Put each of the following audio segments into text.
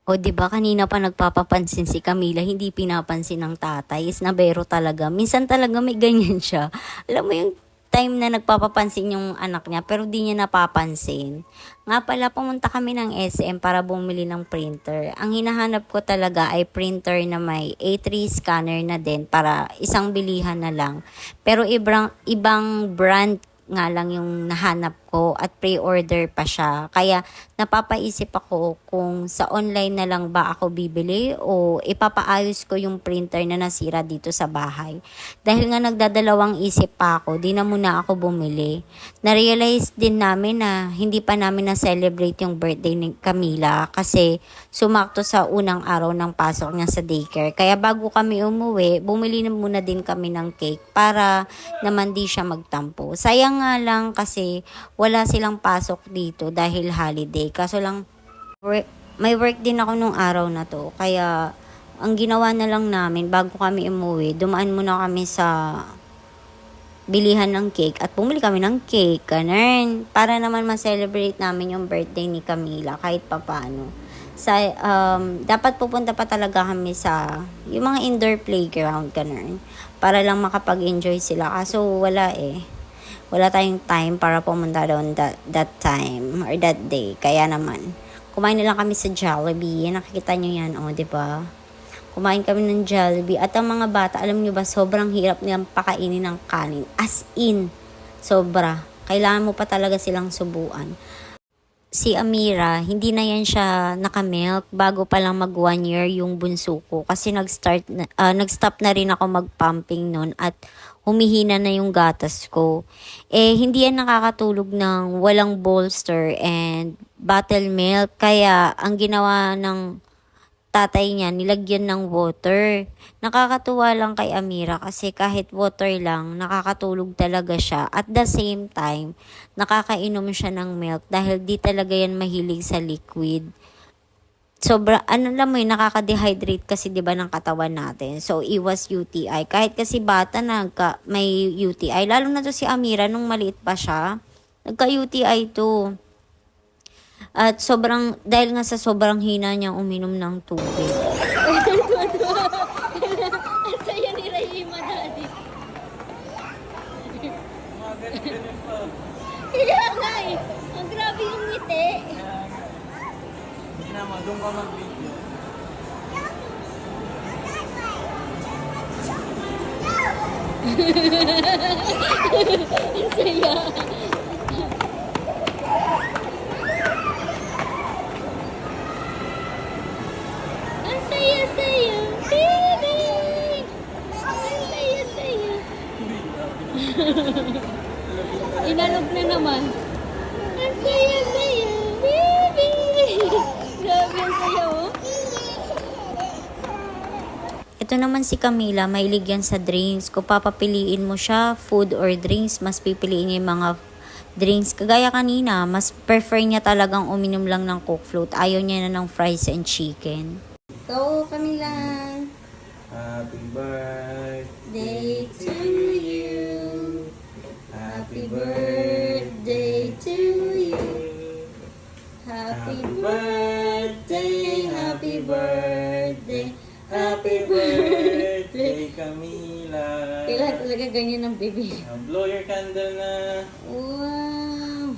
O 'di ba kanina pa nagpapapansin si Camila, hindi pinapansin ng tatay, is nabero talaga. Minsan talaga may ganyan siya. Alam mo yung time na nagpapapansin yung anak niya pero di niya napapansin. Nga pala pumunta kami ng SM para bumili ng printer. Ang hinahanap ko talaga ay printer na may A3 scanner na din para isang bilihan na lang. Pero ibang brand nga lang yung nahanap ko at pre-order pa siya. Kaya napapaisip ako kung sa online na lang ba ako bibili o ipapaayos ko yung printer na nasira dito sa bahay. Dahil nga nagdadalawang isip pa ako, di na muna ako bumili. Na-realize din namin na hindi pa namin na-celebrate yung birthday ni Camila kasi sumakto sa unang araw ng pasok niya sa daycare. Kaya bago kami umuwi, bumili na muna din kami ng cake para naman di siya magtampo. Sayang nga lang kasi wala silang pasok dito dahil holiday. Kaso lang, may work din ako nung araw na to. Kaya, ang ginawa na lang namin, bago kami umuwi, dumaan muna kami sa bilihan ng cake at bumili kami ng cake, ganun. Para naman ma-celebrate namin yung birthday ni Camila kahit papano. Dapat pupunta pa talaga kami sa yung mga indoor playground, ganun. Para lang makapag-enjoy sila. Kaso wala eh. Wala tayong time para pumunta doon that time or that day. Kaya naman, kumain na lang kami sa Jollibee. Nakikita nyo yan, oh, di ba? Kumain kami ng Jollibee. At ang mga bata, alam nyo ba, sobrang hirap nilang pakainin ng kanin. As in, sobra. Kailangan mo pa talaga silang subuan. Si Amira, hindi na yan siya nakamilk bago pa lang mag 1 year yung bunso ko. Kasi nag-stop na rin ako mag-pumping nun at humihina na yung gatas ko. Eh, hindi yan nakakatulog ng walang bolster and bottle milk. Kaya, ang ginawa ng tatay niya, nilagyan ng water. Nakakatuwa lang kay Amira kasi kahit water lang, nakakatulog talaga siya. At the same time, nakakainom siya ng milk dahil di talaga yan mahilig sa liquid. Sobra, ano lang mo yun, nakaka-dehydrate kasi 'di ba ng katawan natin. So, iwas UTI. Kahit kasi bata na may UTI, lalo na to si Amira nung maliit pa siya, nagka-UTI to. At dahil nga sa sobrang hina niyang uminom ng tubig. Ang saya ni Rahima dati. Kaya nga eh. Ang grabe yung ngiti. Hindi naman, doon ka mag-video. Ang saya. Ang saya-saya. Baby! Ang saya-saya. Inalog na naman. Ang saya-saya. Baby! Grabe ang saya oh. Ito naman si Camila, mahilig yan sa drinks. Kung papapiliin mo siya, food or drinks, mas pipiliin niya yung mga drinks. Kagaya kanina, mas prefer niya talagang uminom lang ng Coke float. Ayaw niya na ng fries and chicken. Go, Camila. Happy birthday Day to you. Happy Birthday to you. Happy birthday, happy birthday, happy birthday. Camila. Kailangan talaga ganyan ang baby. Blow your candle na. Wow!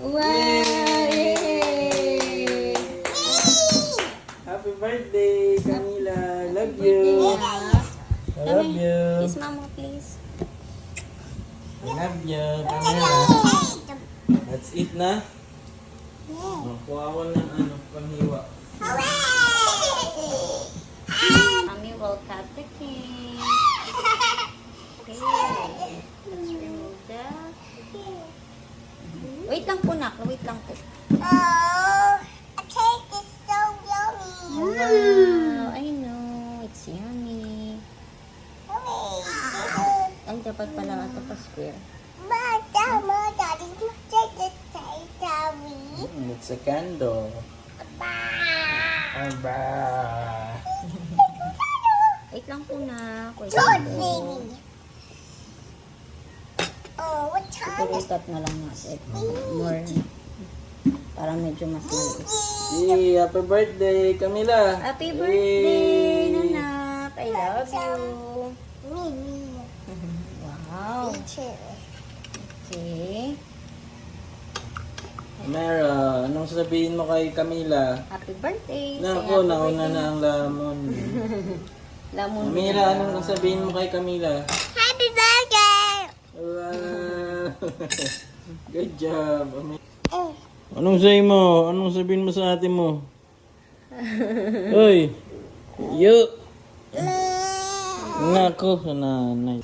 Wow! Yay! Happy birthday, Camila. Love Birthday you. na. I love you. Kiss mama, please. I love you, Camila. Let's eat na. Kuha ko ng panghiwa. Mommy will cut the cake. Okay. Let's remove that. Wait lang po, nak. Wait lang po. Oh, a cake is so yummy. Wow, I know. It's yummy. Ay, dapat pala ito pa square. Mother, did you take the cake, Daddy? It's a candle. Aba. Wait lang po, nak. Wait Good lang po. baby. Oh, what time is Purutat na lang natin. More. Para medyo mas maliit. Yay! Happy birthday, Camila! Happy birthday, nanak! I love you. Me. Wow. Me too. Okay. Mera, anong sabihin mo kay Camila? Happy birthday. Say Nako, happy nauna birthday. na ang lamon. Lamon. Camila, anong sabihin mo kay Camila? Happy birthday! Wow! Good job. Eh. Anong say mo? Anong sabihin mo sa ate mo? Hoy! Yo! Nako, sa nanay.